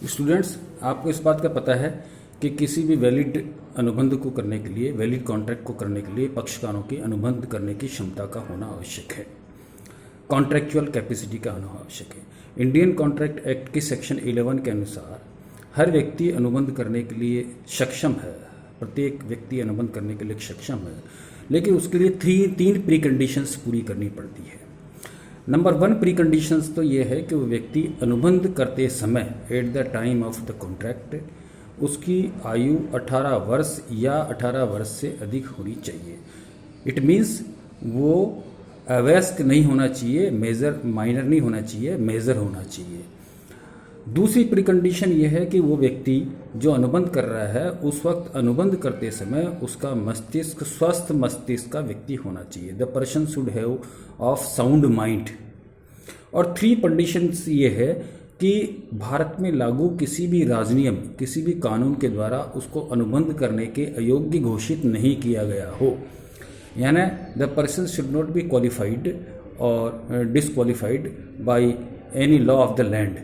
Students, आपको इस बात का पता है कि किसी भी वैलिड अनुबंध को करने के लिए, वैलिड कॉन्ट्रैक्ट को करने के लिए पक्षकारों की अनुबंध करने की क्षमता का होना आवश्यक है। कॉन्ट्रैक्चुअल कैपेसिटी का होना आवश्यक है। इंडियन कॉन्ट्रैक्ट एक्ट के सेक्शन 11 के अनुसार हर व्यक्ति अनुबंध करने के लिए सक्षम है, प्रत्येक व्यक्ति अनुबंध करने के लिए सक्षम है, लेकिन उसके लिए तीन प्री कंडीशंस पूरी करनी पड़ती है। नंबर 1 प्री कंडीशंस तो ये है कि वो व्यक्ति अनुबंध करते समय eight the time of the contract उसकी आयु 18 वर्ष या 18 वर्ष से अधिक होनी चाहिए। इट मीन्स वो अवयस्क नहीं होना चाहिए, माइनर नहीं होना चाहिए, मेजर होना चाहिए। दूसरी प्रीकंडीशन ये है कि वो व्यक्ति जो अनुबंध कर रहा है उस वक्त अनुबंध करते समय उसका मस्तिष्क स्वस्थ मस्तिष्क का व्यक्ति होना चाहिए। The person should have of sound mind. और 3 कंडीशंस ये है कि भारत में लागू किसी भी राजनियम, किसी भी कानून के द्वारा उसको अनुबंध करने के अयोग्य घोषित नहीं किया गया हो, यानी the person should not be qualified और disqualified by any law of the land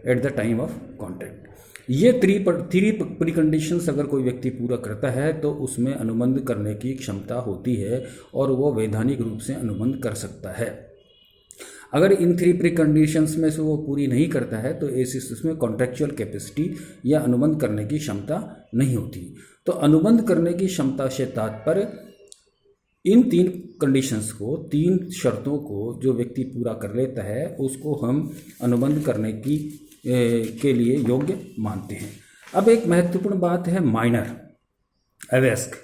at the time of contract. ये थ्री प्रीकंडीशंस अगर कोई व्यक्ति पूरा करता है तो उसमें अनुबंध करने की क्षमता होती है और वो वैधानिक रूप से अनुबंध कर सकता है। अगर इन 3 प्रीकंडीशंस में से वो पूरी नहीं करता है तो ऐसी उसमें कॉन्ट्रैक्चुअल कैपेसिटी या अनुबंध करने की क्षमता नहीं होती। तो अनुबंध करने की क्षमता से तात्पर्य इन 3 कंडीशंस को, 3 शर्तों को जो व्यक्ति पूरा कर लेता है उसको हम अनुबंध करने की के लिए योग्य मानते हैं। अब एक महत्वपूर्ण बात है माइनर, अवयस्क।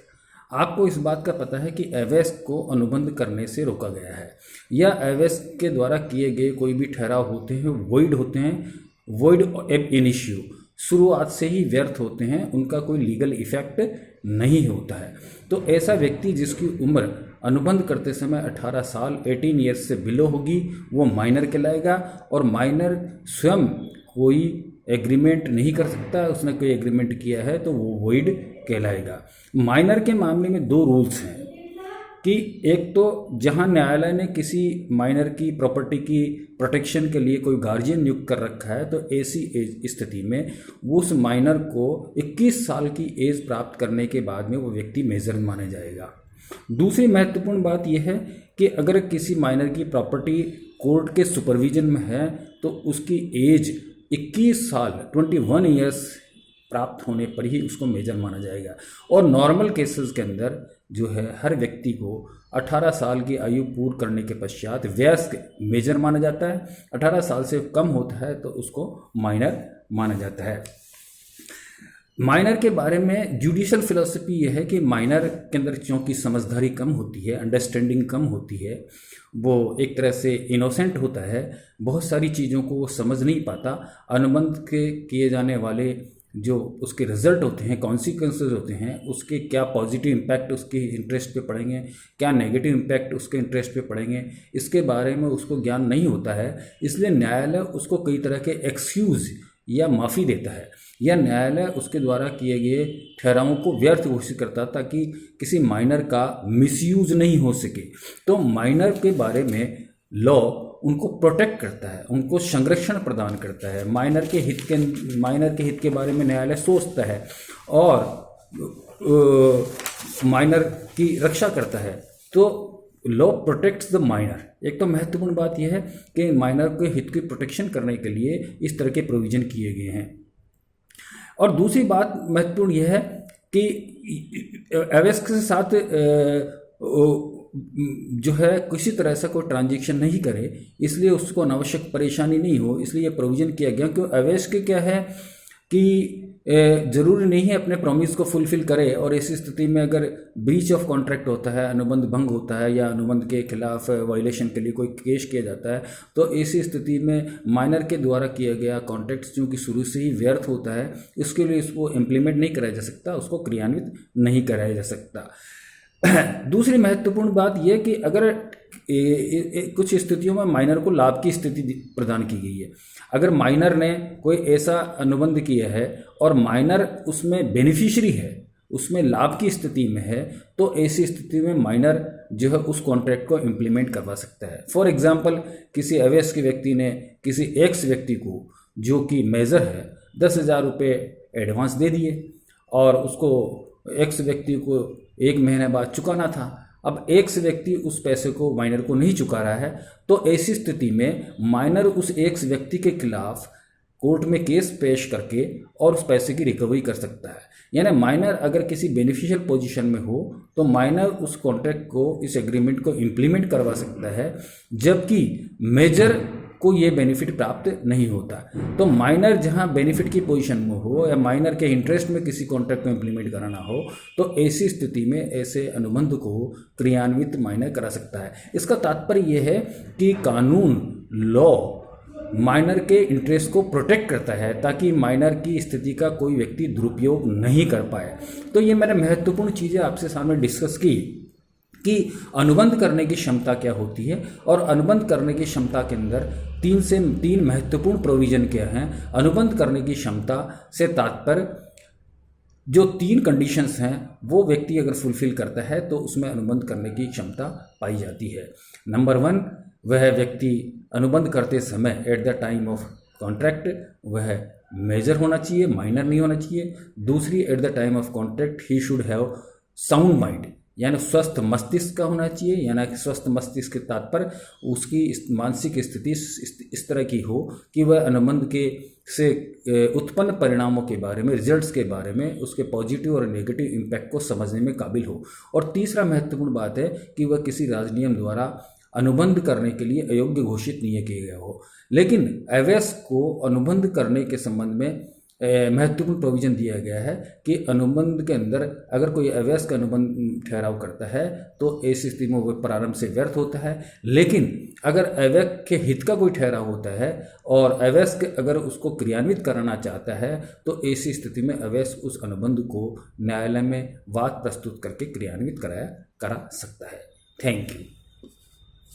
आपको इस बात का पता है कि अवयस्क को अनुबंध करने से रोका गया है या अवयस्क के द्वारा किए गए कोई भी ठहराव होते हैं वॉइड होते हैं, वॉइड एब इनिशियो, शुरुआत से ही व्यर्थ होते हैं, उनका कोई लीगल इफेक्ट नहीं होता है। तो ऐसा व्यक्ति जिसकी उम्र अनुबंध करते समय 18 साल 18 ईयर्स से बिलो होगी वो माइनर कहलाएगा। और माइनर स्वयं कोई एग्रीमेंट नहीं कर सकता, उसने कोई एग्रीमेंट किया है तो वो वॉइड कहलाएगा। माइनर के मामले में 2 रूल्स हैं कि एक तो जहां न्यायालय ने किसी माइनर की प्रॉपर्टी की प्रोटेक्शन के लिए कोई गार्जियन नियुक्त कर रखा है तो ऐसी स्थिति में उस माइनर को 21 साल की एज प्राप्त करने के बाद में वो व्यक्ति मेजर माना जाएगा। दूसरी महत्वपूर्ण बात यह है कि अगर किसी माइनर की प्रॉपर्टी कोर्ट के सुपरविजन में है तो उसकी एज 21 साल 21 ईयर्स प्राप्त होने पर ही उसको मेजर माना जाएगा। और नॉर्मल केसेस के अंदर जो है हर व्यक्ति को 18 साल की आयु पूर्ण करने के पश्चात वयस्क मेजर माना जाता है, 18 साल से कम होता है तो उसको माइनर माना जाता है। माइनर के बारे में जुडिशल फिलॉसफी यह है कि माइनर के अंदर क्योंकि समझदारी कम होती है, अंडरस्टैंडिंग कम होती है, वो एक तरह से इनोसेंट होता है, बहुत सारी चीज़ों को वो समझ नहीं पाता। अनुबंध के किए जाने वाले जो उसके रिजल्ट होते हैं, कॉन्सिक्वेंसेस होते हैं, उसके क्या पॉजिटिव इम्पैक्ट उसके इंटरेस्ट पे पड़ेंगे, क्या नेगेटिव इम्पैक्ट उसके इंटरेस्ट पे पड़ेंगे, इसके बारे में उसको ज्ञान नहीं होता है। इसलिए न्यायालय उसको कई तरह के एक्सक्यूज़ या माफ़ी देता है या न्यायालय उसके द्वारा किए गए ठहरावों को व्यर्थ घोषित करता ताकि किसी माइनर का मिसयूज नहीं हो सके। तो माइनर के बारे में लॉ उनको प्रोटेक्ट करता है, उनको संरक्षण प्रदान करता है, माइनर के हित के बारे में न्यायालय सोचता है और माइनर की रक्षा करता है। तो लॉ प्रोटेक्ट्स द माइनर। एक तो महत्वपूर्ण बात यह है कि माइनर के हित की प्रोटेक्शन करने के लिए इस तरह के प्रोविजन किए गए हैं। और दूसरी बात महत्वपूर्ण यह है कि अवयस्क के साथ जो है किसी तरह से कोई ट्रांजैक्शन नहीं करे, इसलिए उसको अनावश्यक परेशानी नहीं हो, इसलिए यह प्रोविज़न किया गया। क्योंकि अवयस्क क्या है कि ज़रूरी नहीं है अपने प्रॉमिस को फुलफिल करे और ऐसी स्थिति में अगर ब्रीच ऑफ कॉन्ट्रैक्ट होता है, अनुबंध भंग होता है या अनुबंध के खिलाफ वायलेशन के लिए कोई केस किया जाता है तो ऐसी स्थिति में माइनर के द्वारा किया गया कॉन्ट्रैक्ट चूँकि शुरू से ही व्यर्थ होता है, इसके लिए उसको इम्प्लीमेंट नहीं कराया जा सकता, उसको क्रियान्वित नहीं कराया जा सकता। दूसरी महत्वपूर्ण बात यह कि अगर कुछ स्थितियों में माइनर को लाभ की स्थिति प्रदान की गई है, अगर माइनर ने कोई ऐसा अनुबंध किया है और माइनर उसमें बेनिफिशियरी है, उसमें लाभ की स्थिति में है, तो ऐसी स्थिति में माइनर जो है उस कॉन्ट्रैक्ट को इम्प्लीमेंट करवा सकता है। फॉर एग्जांपल, किसी अवयस्क व्यक्ति ने किसी एक्स व्यक्ति को जो कि मेजर है 10,000 रुपये एडवांस दे दिए और उसको एक्स व्यक्ति को 1 महीने बाद चुकाना था। अब एक्स व्यक्ति उस पैसे को माइनर को नहीं चुका रहा है, तो ऐसी स्थिति में माइनर उस एक्स व्यक्ति के खिलाफ कोर्ट में केस पेश करके और उस पैसे की रिकवरी कर सकता है। यानी माइनर अगर किसी बेनिफिशियल पोजीशन में हो तो माइनर उस कॉन्ट्रैक्ट को, इस एग्रीमेंट को इम्प्लीमेंट करवा सकता है, जबकि मेजर को ये बेनिफिट प्राप्त नहीं होता। तो माइनर जहां बेनिफिट की पोजीशन में हो या माइनर के इंटरेस्ट में किसी कॉन्ट्रैक्ट को इम्प्लीमेंट कराना हो, तो ऐसी स्थिति में ऐसे अनुबंध को क्रियान्वित माइनर करा सकता है। इसका तात्पर्य यह है कि कानून, लॉ माइनर के इंटरेस्ट को प्रोटेक्ट करता है ताकि माइनर की स्थिति का कोई व्यक्ति दुरुपयोग नहीं कर पाए। तो ये मैंने महत्वपूर्ण चीज़ें आपसे सामने डिस्कस की कि अनुबंध करने की क्षमता क्या होती है, और अनुबंध करने की क्षमता के अंदर 3 से 3 महत्वपूर्ण प्रोविजन क्या हैं। अनुबंध करने की क्षमता से तात्पर्य जो 3 कंडीशंस हैं वो व्यक्ति अगर फुलफिल करता है तो उसमें अनुबंध करने की क्षमता पाई जाती है। नंबर 1, वह व्यक्ति अनुबंध करते समय eight the time of contract वह मेजर होना चाहिए, माइनर नहीं होना चाहिए। दूसरी, eight the time of contract he should have sound mind, यानी स्वस्थ मस्तिष्क का होना चाहिए। यानी कि स्वस्थ मस्तिष्क के तात्पर्य उसकी मानसिक स्थिति इस तरह की हो कि वह अनुबंध के से उत्पन्न परिणामों के बारे में, रिजल्ट्स के बारे में, उसके पॉजिटिव और नेगेटिव इम्पैक्ट को समझने में काबिल हो। और तीसरा महत्वपूर्ण बात है कि वह किसी राजनियम द्वारा अनुबंध करने के लिए अयोग्य घोषित नहीं किया गया हो। लेकिन अवैस को अनुबंध करने के संबंध में महत्वपूर्ण प्रोविजन दिया गया है कि अनुबंध के अंदर अगर कोई अवैस का अनुबंध ठहराव करता है तो ऐसी स्थिति में वह प्रारंभ से व्यर्थ होता है। लेकिन अगर अवैस के हित का कोई ठहराव होता है और अवैस के अगर उसको क्रियान्वित कराना चाहता है तो ऐसी स्थिति में अवैस उस अनुबंध को न्यायालय में वाद प्रस्तुत करके क्रियान्वित करा सकता है। Thank you.